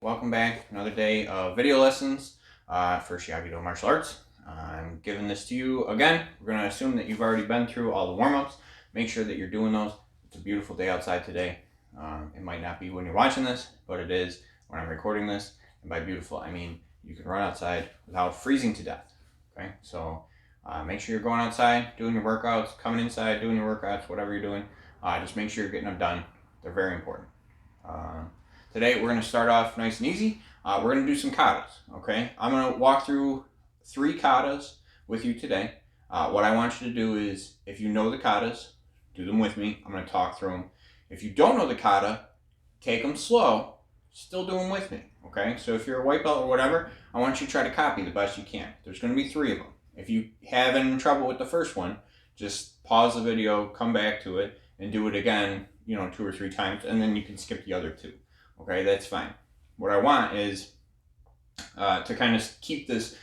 Welcome back. Another day of video lessons for Shiage Do Martial Arts. I'm giving this to you again. We're going to assume that you've already been through all the warm-ups. Make sure that you're doing those. It's a beautiful day outside today. It might not be when you're watching this, but it is when I'm recording this. And by beautiful, I mean you can run outside without freezing to death. Okay, so make sure you're going outside, doing your workouts, coming inside, doing your workouts, whatever you're doing. Just make sure you're getting them done. They're very important. Today we're going to start off nice and easy. We're going to do some katas, okay? I'm going to walk through 3 katas with you today. What I want you to do is, if you know the katas, do them with me. I'm going to talk through them. If you don't know the kata, take them slow, still do them with me, okay? So if you're a white belt or whatever, I want you to try to copy the best you can. There's going to be 3 of them. If you have any trouble with the first one, just pause the video, come back to it, and do it again, 2 or 3 times, and then you can skip the other 2. Okay, that's fine. What I want is to kind of keep this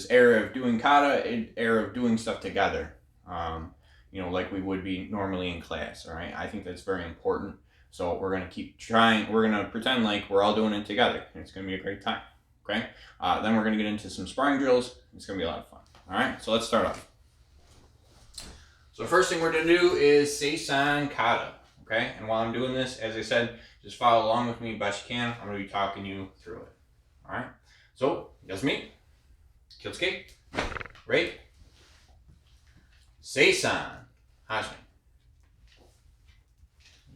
era of doing kata, era of doing stuff together, like we would be normally in class, all right? I think that's very important. So we're going to keep trying. We're going to pretend like we're all doing it together. It's going to be a great time, okay? Then we're going to get into some sparring drills. It's going to be a lot of fun, all right? So let's start off. So the first thing we're going to do is Seisan Kata, okay? And while I'm doing this, as I said, just follow along with me best you can. I'm going to be talking you through it. All right? So, Yasumi, Kyotsuke, right? Seisan, Hajime.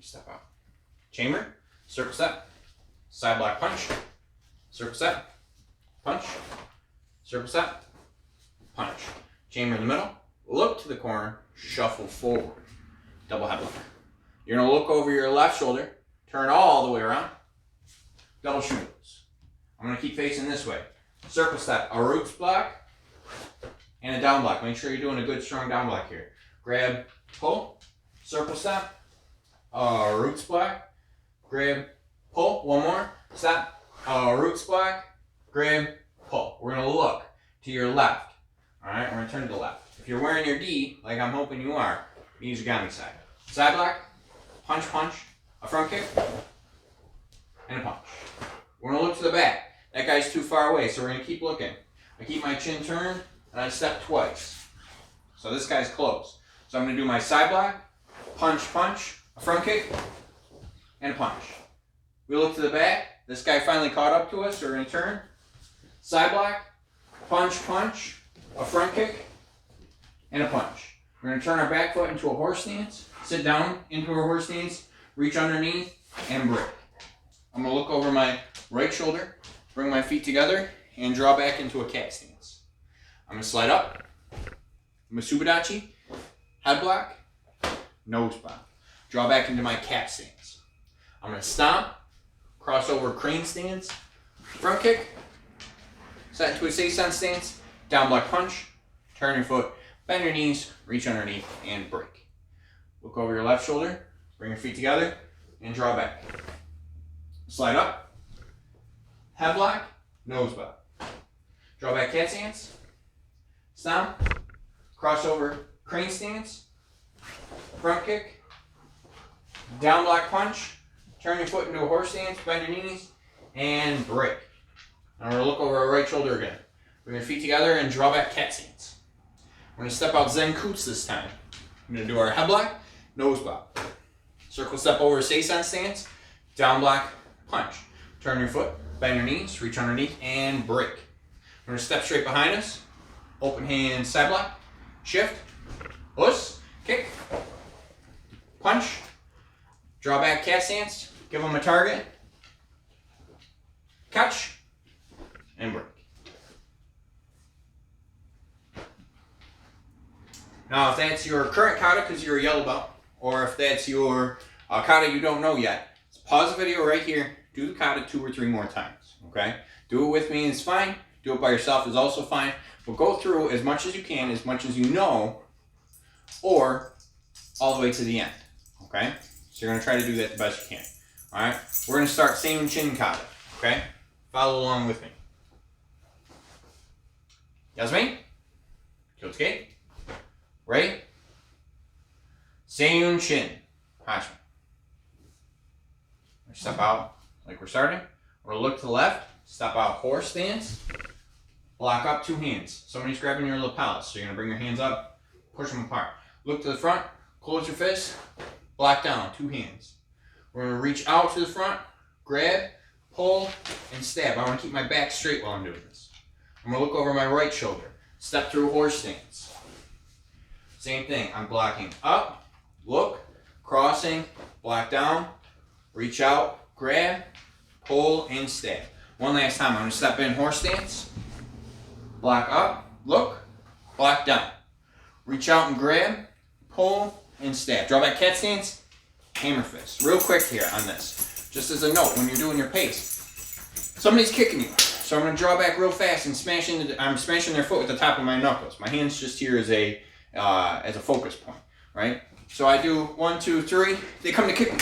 Step out. Chamber, circle step, side block punch, circle step, punch, circle step, punch. Chamber in the middle, look to the corner, shuffle forward. Double headlock. You're going to look over your left shoulder, turn all the way around, double shoulders. I'm going to keep facing this way. Circle step, a roots block, and a down block. Make sure you're doing a good strong down block here. Grab, pull, circle step, a roots block, grab, pull, one more, step, a roots block, grab, pull. We're going to look to your left. All right, we're going to turn to the left. If you're wearing your D, like I'm hoping you are, use your Gami side. Side block, punch, punch, a front kick, and a punch. We're going to look to the back. That guy's too far away, so we're going to keep looking. I keep my chin turned, and I step twice. So this guy's close. So I'm going to do my side block, punch, punch, a front kick, and a punch. We look to the back. This guy finally caught up to us, so we're going to turn. Side block, punch, punch, a front kick, and a punch. We're going to turn our back foot into a horse stance, sit down into a horse stance, reach underneath, and break. I'm going to look over my right shoulder, bring my feet together, and draw back into a cat stance. I'm going to slide up. I'm a Subadachi, head block, nose block. Draw back into my cat stance. I'm going to stomp, cross over crane stance, front kick, set into a Seisan stance, down block punch, turn your foot, bend your knees, reach underneath, and break. Look over your left shoulder, bring your feet together, and draw back. Slide up, head block, nose block. Draw back cat stance, stomp, cross over crane stance, front kick, down block punch, turn your foot into a horse stance, bend your knees, and break. Now we're going to look over our right shoulder again. Bring your feet together and draw back cat stance. We're going to step out Zen Kutsu this time. We're going to do our head block, nose block. Circle step over Seisan stance, down block, punch. Turn your foot, bend your knees, reach underneath, and break. We're going to step straight behind us. Open hand side block, shift, us, kick, punch, draw back cat stance, give them a target, catch, and break. Now, if that's your current kata because you're a yellow belt, or if that's your kata you don't know yet, pause the video right here, do the kata 2 or 3 more times, okay? Do it with me is fine, do it by yourself is also fine, but go through as much as you can, as much as you know, or all the way to the end, okay? So you're going to try to do that the best you can, all right? We're going to start Seiyun Chin Kata, okay? Follow along with me. Yasumi, Kyotsuke, right? Seiyun Chin, Hajime. Step out like we're starting. I'm gonna look to the left, step out horse stance, block up 2 hands. Somebody's grabbing your lapels, so you're gonna bring your hands up, push them apart. Look to the front, close your fist, block down, 2 hands. We're gonna reach out to the front, grab, pull, and stab. I wanna keep my back straight while I'm doing this. I'm gonna look over my right shoulder, step through horse stance. Same thing, I'm blocking up, look, crossing, block down, reach out, grab, pull, and stab. One last time, I'm gonna step in horse stance, block up, look, block down. Reach out and grab, pull, and stab. Draw back cat stance, hammer fist. Real quick here on this, just as a note, when you're doing your pace, somebody's kicking you. So I'm gonna draw back real fast and I'm smashing their foot with the top of my knuckles. My hand's just here as a focus point, right? So I do 1, 2, 3, they come to kick me.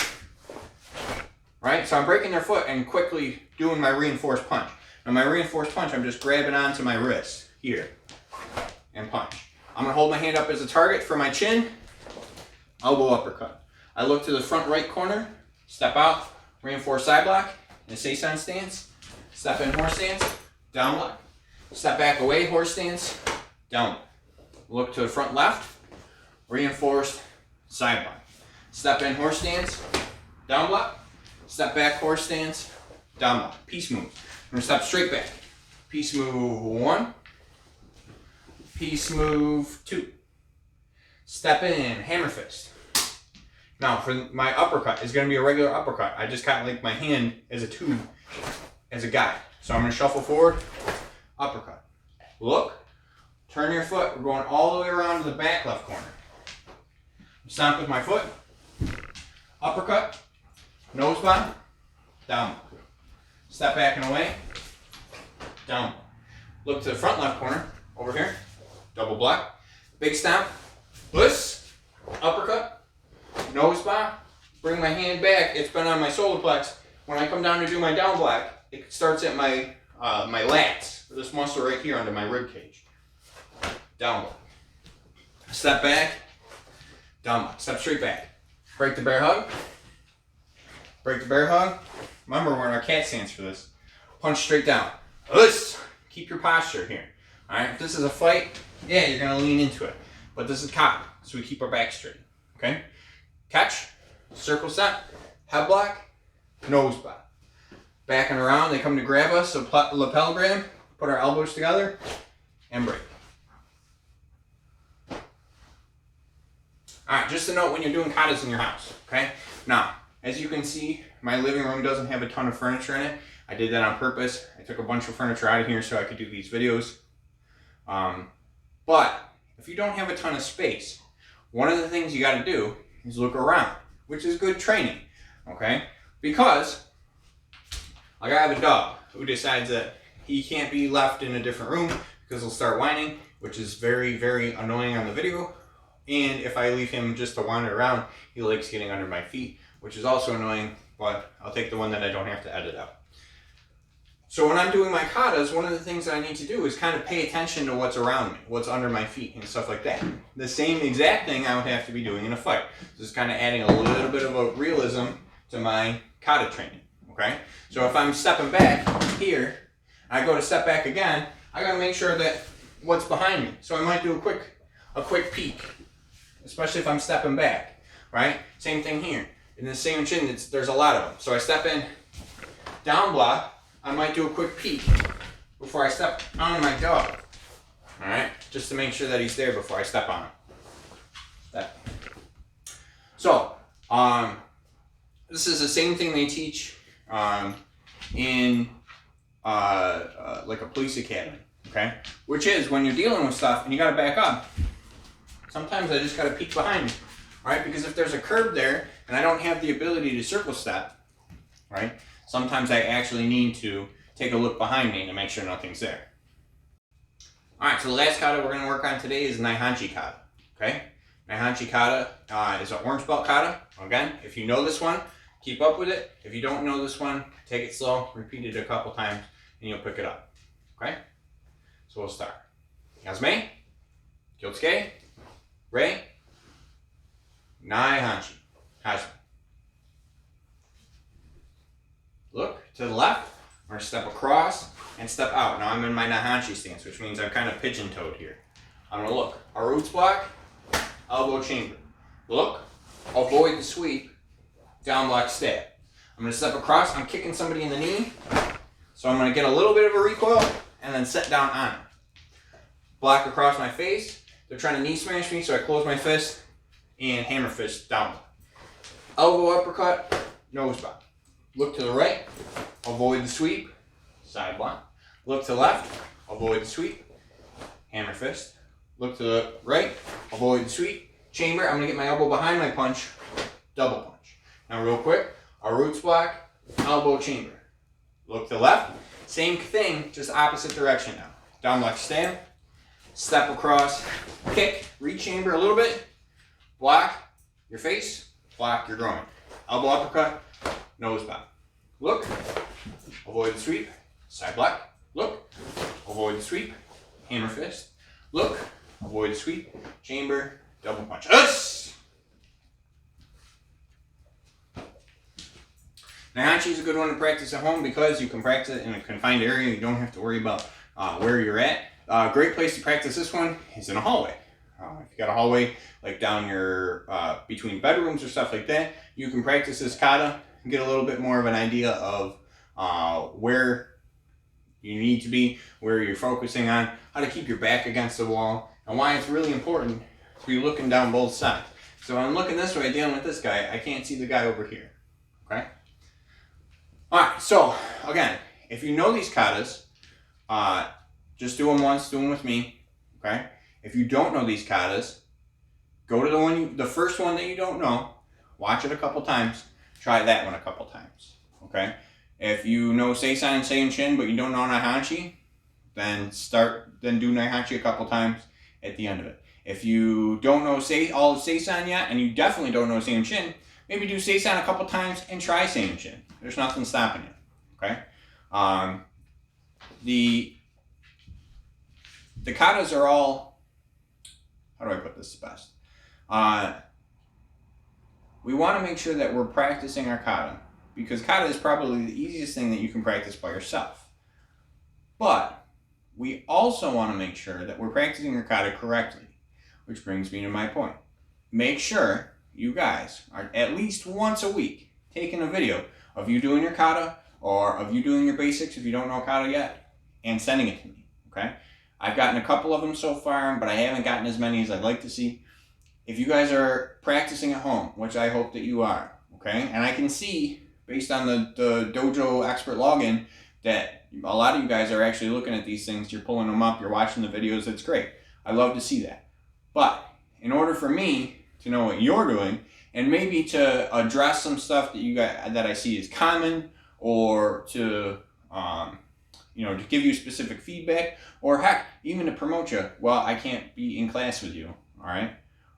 Right? So I'm breaking their foot and quickly doing my reinforced punch. Now my reinforced punch, I'm just grabbing onto my wrist here and punch. I'm gonna hold my hand up as a target for my chin, elbow uppercut. I look to the front right corner, step out, reinforce side block, in a seisen stance, step in horse stance, down block. Step back away, horse stance, down. Look to the front left, reinforced side block. Step in horse stance, down block. Step back, horse stance, down block. Peace move. I'm gonna step straight back. Peace move 1. Peace move 2. Step in, hammer fist. Now for my uppercut, it's gonna be a regular uppercut. I just got like my hand as a tube, as a guide. So I'm gonna shuffle forward, uppercut. Look, turn your foot. We're going all the way around to the back left corner. Stomp with my foot, uppercut. Nose bomb, down. Step back and away, down. Look to the front left corner, over here, double block. Big stomp, bliss, uppercut, nose bomb. Bring my hand back, it's been on my solar plex. When I come down to do my down block, it starts at my my lats, this muscle right here under my rib cage. Down block. Step back, down block. Step straight back. Break the bear hug. Break the bear hug. Remember, we're in our cat stance for this. Punch straight down. Keep your posture here. Alright, if this is a fight, yeah, you're going to lean into it. But this is kata, so we keep our back straight. Okay? Catch, circle set, head block, nose block. Backing around, they come to grab us, so lapel grab, put our elbows together, and break. Alright, just a note when you're doing katas in your house. Okay? Now, as you can see, my living room doesn't have a ton of furniture in it. I did that on purpose. I took a bunch of furniture out of here so I could do these videos. But if you don't have a ton of space, one of the things you got to do is look around, which is good training, okay? Because like I have a dog who decides that he can't be left in a different room because he'll start whining, which is very, very annoying on the video. And if I leave him just to wander around, he likes getting under my feet, which is also annoying, but I'll take the one that I don't have to edit out. So when I'm doing my katas, one of the things that I need to do is kind of pay attention to what's around me, what's under my feet and stuff like that. The same exact thing I would have to be doing in a fight. Just kind of adding a little bit of a realism to my kata training, okay? So if I'm stepping back here, I go to step back again, I gotta make sure that what's behind me. So I might do a quick peek, especially if I'm stepping back, right? Same thing here. In the same chin, there's a lot of them. So I step in, down block, I might do a quick peek before I step on my dog. All right, just to make sure that he's there before I step on him. That. So, this is the same thing they teach in like a police academy, okay? Which is when you're dealing with stuff and you gotta back up, sometimes I just gotta peek behind me, right? Because if there's a curb there and I don't have the ability to circle step, right? Sometimes I actually need to take a look behind me to make sure nothing's there. Alright, so the last kata we're going to work on today is Naihanchi kata. Okay? Naihanchi kata is an orange belt kata. Again, if you know this one, keep up with it. If you don't know this one, take it slow, repeat it a couple times, and you'll pick it up. Okay? So we'll start. Yasume, Kyotsuke, Rei, Naihanchi, Hajime. Look to the left, I'm going to step across and step out. Now I'm in my Nahanchi stance, which means I'm kind of pigeon-toed here. I'm going to look. A roots block, elbow chamber. Look, avoid the sweep, down block stab. I'm going to step across. I'm kicking somebody in the knee. So I'm going to get a little bit of a recoil and then set down on it. Block across my face. They're trying to knee smash me, so I close my fist and hammer fist down. Elbow uppercut, nose block. Look to the right, avoid the sweep, side block. Look to the left, avoid the sweep, hammer fist. Look to the right, avoid the sweep, chamber. I'm going to get my elbow behind my punch, double punch. Now real quick, a roots block, elbow chamber. Look to the left, same thing, just opposite direction now. Down block stab, step across, kick, re-chamber a little bit, block your face, block your groin. Elbow uppercut, nose block. Look, avoid the sweep, side block. Look, avoid the sweep, hammer fist. Look, avoid the sweep, chamber, double punch. Nahanchi is a good one to practice at home because you can practice it in a confined area. You don't have to worry about where you're at. A great place to practice this one is in a hallway. If you got a hallway like down your between bedrooms or stuff like that, you can practice this kata and get a little bit more of an idea of where you need to be, where you're focusing on, how to keep your back against the wall, and why it's really important to be looking down both sides. So when I'm looking this way, dealing with this guy, I can't see the guy over here. Okay. All right. So again, if you know these katas, just do them once. Do them with me. Okay. If you don't know these katas, go to the first one that you don't know, watch it a couple times, try that one a couple times, okay? If you know Seisan and Seiyunchin, but you don't know Naihanchi, then do Naihanchi a couple times at the end of it. If you don't know all of Seisan yet, and you definitely don't know Seiyunchin, maybe do Seisan a couple times and try Seiyunchin. There's nothing stopping you, okay? The katas are all, how do I put this best? We want to make sure that we're practicing our kata, because kata is probably the easiest thing that you can practice by yourself. But we also want to make sure that we're practicing our kata correctly, which brings me to my point. Make sure you guys are at least once a week taking a video of you doing your kata or of you doing your basics if you don't know kata yet, and sending it to me, okay? I've gotten a couple of them so far, but I haven't gotten as many as I'd like to see. If you guys are practicing at home, which I hope that you are, okay? And I can see, based on the dojo expert login, that a lot of you guys are actually looking at these things. You're pulling them up. You're watching the videos. That's great. I love to see that. But in order for me to know what you're doing, and maybe to address some stuff that I see as common, or to to give you specific feedback, or heck, even to promote you. Well, I can't be in class with you, all right?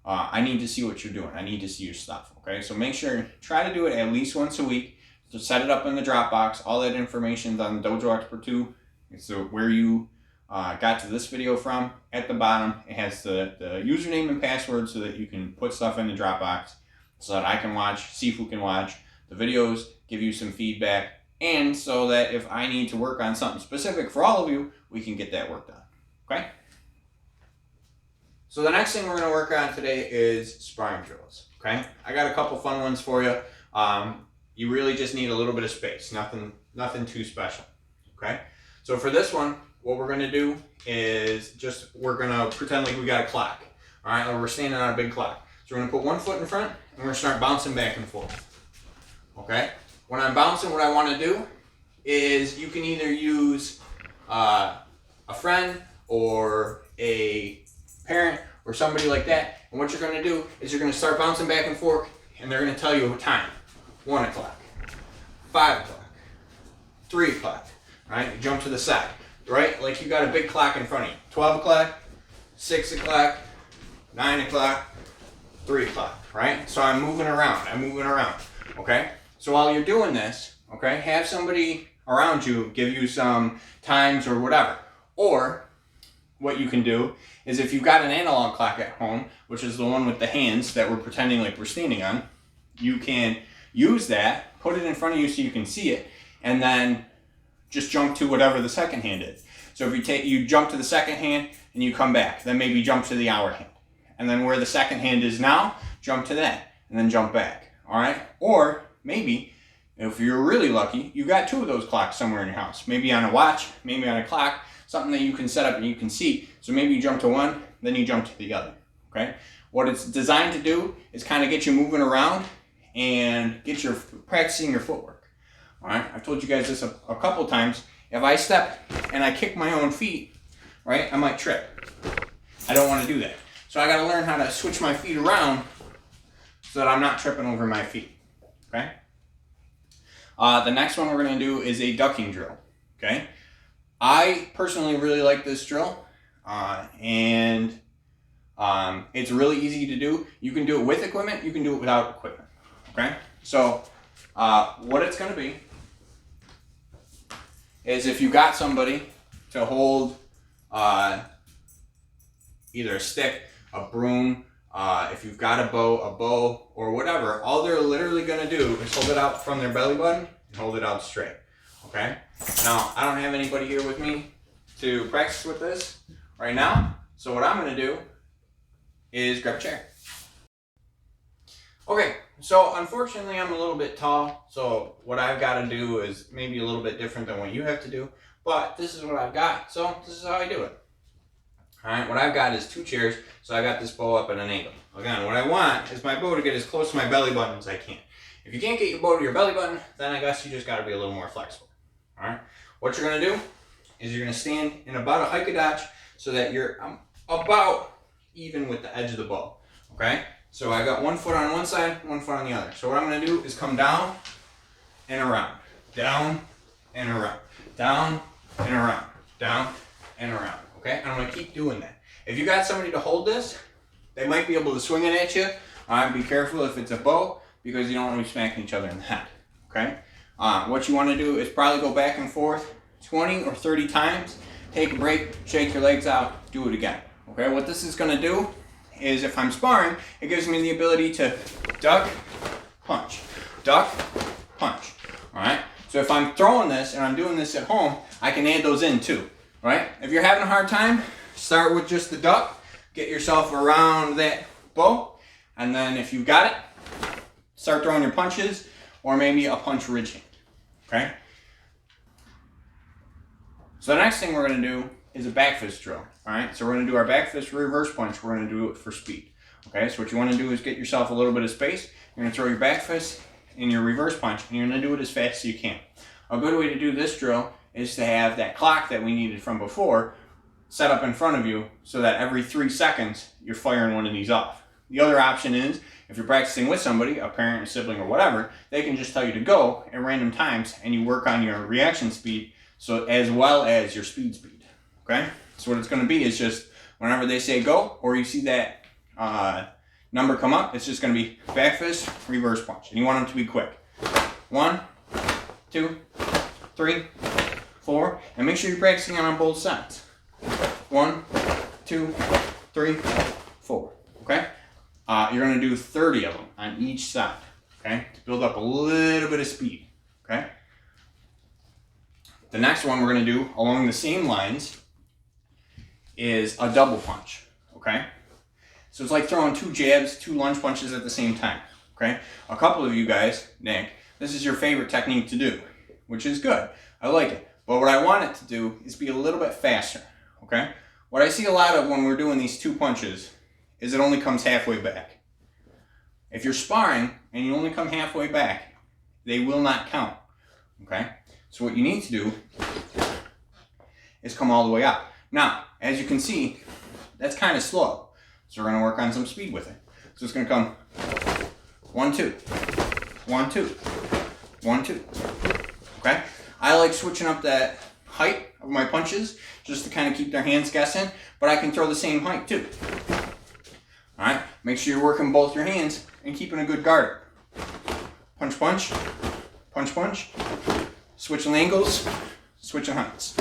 I need to see what you're doing. I need to see your stuff, okay? So make sure, try to do it at least once a week. So set it up in the Dropbox. All that information's on Dojo Expert 2. It's where you got to this video from. At the bottom, it has the username and password so that you can put stuff in the Dropbox so that I can watch, Sifu can watch the videos, give you some feedback, and so that if I need to work on something specific for all of you, we can get that work done, okay? So the next thing we're going to work on today is sparring drills, okay? I got a couple fun ones for you. You really just need a little bit of space, nothing too special, okay? So for this one, what we're going to do is we're going to pretend like we got a clock, all right? Or we're standing on a big clock. So we're going to put one foot in front, and we're going to start bouncing back and forth, okay? When I'm bouncing, what I want to do is you can either use a friend or a parent or somebody like that, and what you're going to do is you're going to start bouncing back and forth, and they're going to tell you a time. 1 o'clock, 5 o'clock, 3 o'clock, right? You jump to the side, right? Like you got a big clock in front of you. 12 o'clock, 6 o'clock, 9 o'clock, 3 o'clock, right? So I'm moving around, okay? So while you're doing this, okay, have somebody around you give you some times or whatever. Or what you can do is if you've got an analog clock at home, which is the one with the hands that we're pretending like we're standing on, you can use that, put it in front of you so you can see it, and then just jump to whatever the second hand is. So if you jump to the second hand and you come back, then maybe jump to the hour hand. And then where the second hand is now, jump to that and then jump back. All right? Or maybe if you're really lucky, you got two of those clocks somewhere in your house. Maybe on a watch, maybe on a clock, something that you can set up and you can see. So maybe you jump to one, then you jump to the other. Okay? What it's designed to do is kind of get you moving around and get your practicing your footwork. All right? I've told you guys this a couple times. If I step and I kick my own feet, right, I might trip. I don't want to do that. So I got to learn how to switch my feet around so that I'm not tripping over my feet. Okay? The next one we're going to do is a ducking drill. Okay? I personally really like this drill, and it's really easy to do. You can do it with equipment, you can do it without equipment. Okay? So what it's going to be is if you got somebody to hold either a stick, a broom, if you've got a bow, or whatever, all they're literally going to do is hold it out from their belly button and hold it out straight. Okay? Now, I don't have anybody here with me to practice with this right now, so what I'm going to do is grab a chair. Okay, so unfortunately I'm a little bit tall, so what I've got to do is maybe a little bit different than what you have to do, but this is what I've got, so this is how I do it. Alright, what I've got is two chairs, so I got this bow up at an angle. Again, what I want is my bow to get as close to my belly button as I can. If you can't get your bow to your belly button, then I guess you just got to be a little more flexible. Alright, what you're going to do is you're going to stand in about a hike-a-dodge so that you're about even with the edge of the bow. Okay? So I got one foot on one side, one foot on the other. So what I'm going to do is come down and around, down and around, down and around, down and around. Okay? And I'm going to keep doing that. If you got somebody to hold this, they might be able to swing it at you. Be careful if it's a bow because you don't want to be smacking each other in the head. Okay? What you want to do is probably go back and forth 20 or 30 times. Take a break, shake your legs out, do it again. Okay? What this is going to do is if I'm sparring, it gives me the ability to duck, punch, duck, punch. Alright? So if I'm throwing this and I'm doing this at home, I can add those in too. Right? If you're having a hard time, start with just the duck, get yourself around that bow, and then if you got it, start throwing your punches, or maybe a punch ridge hand. Okay? So the next thing we're going to do is a back fist drill. Alright, so we're going to do our back fist reverse punch. We're going to do it for speed. Okay, so what you want to do is get yourself a little bit of space. You're going to throw your back fist in your reverse punch, and you're going to do it as fast as you can. A good way to do this drill is to have that clock that we needed from before set up in front of you so that every 3 seconds you're firing one of these off. The other option is, if you're practicing with somebody, a parent, a sibling, or whatever, they can just tell you to go at random times and you work on your reaction speed so as well as your speed. Okay? So what it's going to be is just whenever they say go or you see that number come up, it's just going to be back fist, reverse punch. And you want them to be quick. 1, 2, 3, 4. And make sure you're practicing on both sides. 1, 2, 3, 4. Okay? You're going to do 30 of them on each side. Okay? To build up a little bit of speed. Okay? The next one we're going to do along the same lines is a double punch. Okay? So it's like throwing 2 jabs, 2 lunge punches at the same time. Okay? A couple of you guys, Nick, this is your favorite technique to do, which is good. I like it. But what I want it to do is be a little bit faster. Okay? What I see a lot of when we're doing these 2 punches is it only comes halfway back. If you're sparring and you only come halfway back, they will not count. Okay? So what you need to do is come all the way out. Now, as you can see, that's kind of slow. So we're going to work on some speed with it. So it's going to come 1, 2, 1, 2, 1, 2. Okay? I like switching up that height of my punches just to kind of keep their hands guessing, but I can throw the same height too. Alright? Make sure you're working both your hands and keeping a good guard. Punch, punch, punch, punch. Switching angles, switching heights.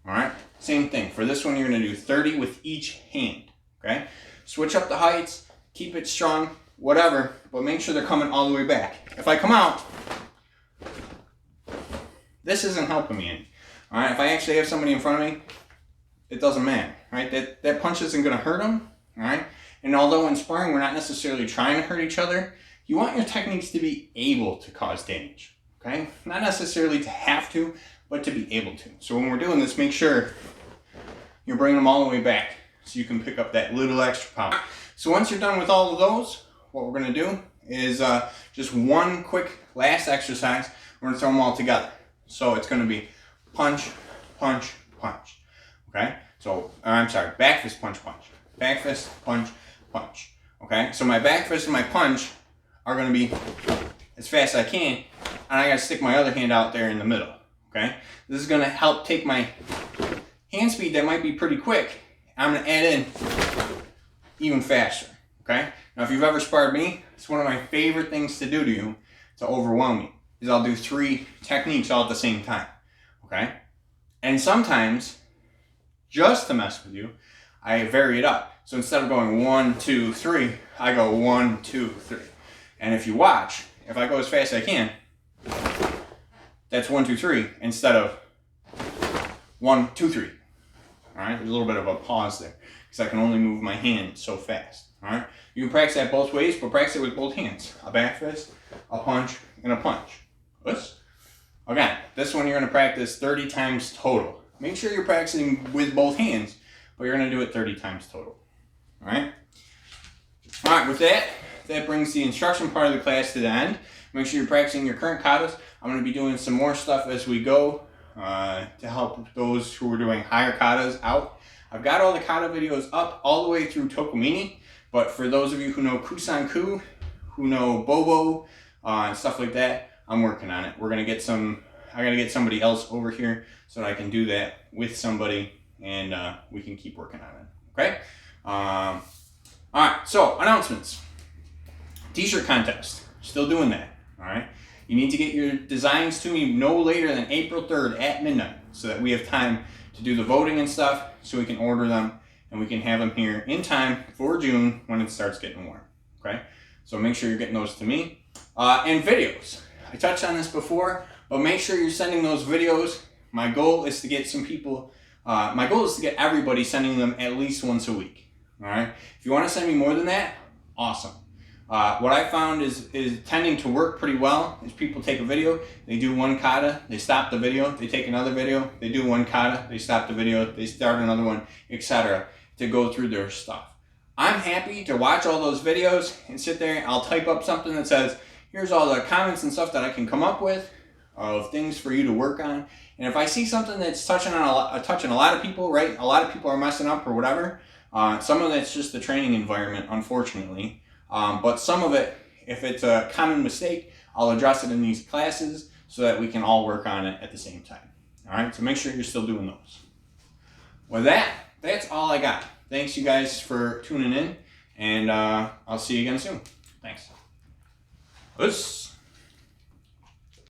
Alright? Same thing. For this one, you're going to do 30 with each hand. Okay? Switch up the heights, keep it strong, whatever, but make sure they're coming all the way back. If I come out, This isn't helping me any. All right, if I actually have somebody in front of me, it doesn't matter, right? That punch isn't gonna hurt them, all right? And although in sparring we're not necessarily trying to hurt each other, you want your techniques to be able to cause damage, okay? Not necessarily to have to, but to be able to. So when we're doing this, make sure you're bringing them all the way back so you can pick up that little extra power. So once you're done with all of those, what we're gonna do is just one quick last exercise. We're gonna throw them all together. So it's gonna be punch, punch, punch, okay? So, I'm sorry, back fist, punch, punch. Back fist, punch, punch, okay? So my back fist and my punch are gonna be as fast as I can, and I gotta stick my other hand out there in the middle, okay? This is gonna help take my hand speed that might be pretty quick. I'm gonna add in even faster, okay? Now if you've ever sparred me, it's one of my favorite things to do to you to overwhelm you, is I'll do 3 techniques all at the same time, okay? And sometimes, just to mess with you, I vary it up. So instead of going 1, 2, 3, I go 1, 2, 3. And if you watch, if I go as fast as I can, that's 1, 2, 3 instead of 1, 2, 3. All right, there's a little bit of a pause there because I can only move my hand so fast. All right, you can practice that both ways, but practice it with both hands: a back fist, a punch, and a punch. Oops. Again, this one you're going to practice 30 times total. Make sure you're practicing with both hands, but you're going to do it 30 times total. All right. All right. With that, that brings the instruction part of the class to the end. Make sure you're practicing your current katas. I'm going to be doing some more stuff as we go to help those who are doing higher katas out. I've got all the kata videos up all the way through Tokumini, but for those of you who know Kusanku, who know Bobo, and stuff like that, I'm working on it. We're gonna get I gotta get somebody else over here so that I can do that with somebody, and we can keep working on it. Okay. All right. So announcements. T-shirt contest. Still doing that. All right. You need to get your designs to me no later than April 3rd at midnight so that we have time to do the voting and stuff so we can order them and we can have them here in time for June when it starts getting warm. Okay. So make sure you're getting those to me. And videos. I touched on this before, but make sure you're sending those videos. My goal is to get some people, my goal is to get everybody sending them at least once a week. All right. If you want to send me more than that, awesome. What I found is tending to work pretty well is people take a video, they do one kata, they stop the video, they take another video, they do one kata, they stop the video, they start another one, etc. to go through their stuff. I'm happy to watch all those videos and sit there. I'll type up something that says, here's all the comments and stuff that I can come up with of things for you to work on. And if I see something that's touching a lot of people, right? A lot of people are messing up or whatever. Some of that's just the training environment, unfortunately. But some of it, if it's a common mistake, I'll address it in these classes so that we can all work on it at the same time. All right, so make sure you're still doing those. With that, that's all I got. Thanks you guys for tuning in, and I'll see you again soon. Thanks. Peace.